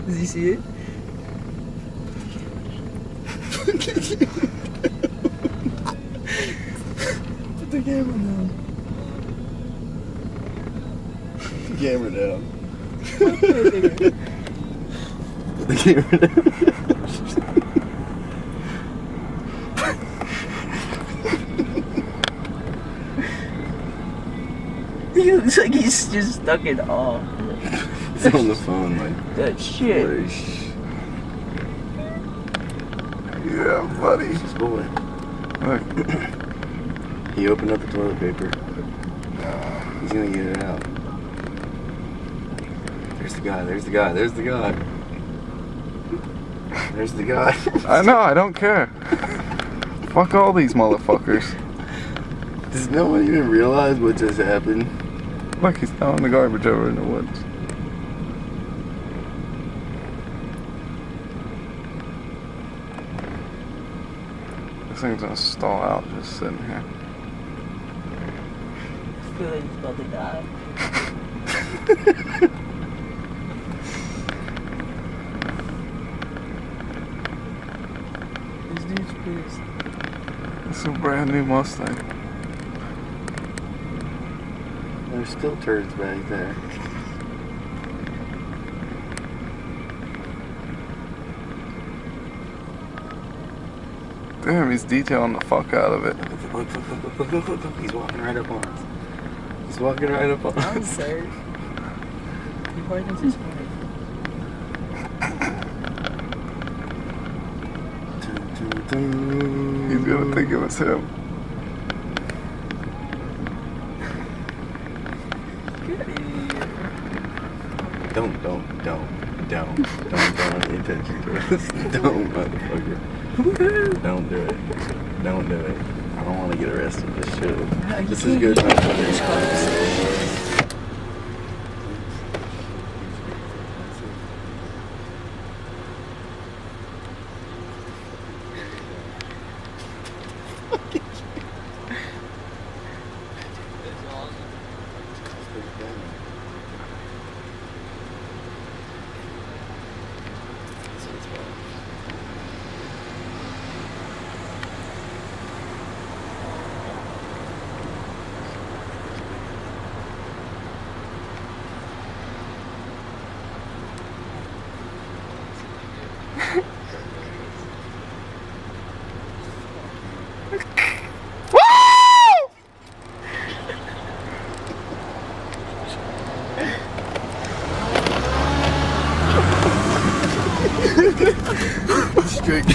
Does he see it? Put the camera down. Put the camera down. Okay, Put the camera down. He looks like he's just stuck in awe. He's on the phone, like. That shit. Yeah, buddy. This boy. Look. He opened up the toilet paper. He's gonna get it out. There's the guy, there's the guy, there's the guy. There's the guy. I know, I don't care. Fuck all these motherfuckers. Does no one even realize what just happened? Look, he's down in the garbage over in the woods. This thing's gonna stall out just sitting here. I feel like he's about to die. This dude's pissed. It's a brand new Mustang. There's still turds back there. Damn, he's detailing the fuck out of it. Look. He's walking right up on us. He's walking right up on I'm us. sorry. He probably thinks he's funny. He's gonna think it was him. Don't any attention to us. Don't, motherfucker. Don't do it. Don't do it. I don't want to get arrested. This shit. This is good enough for this. Straight.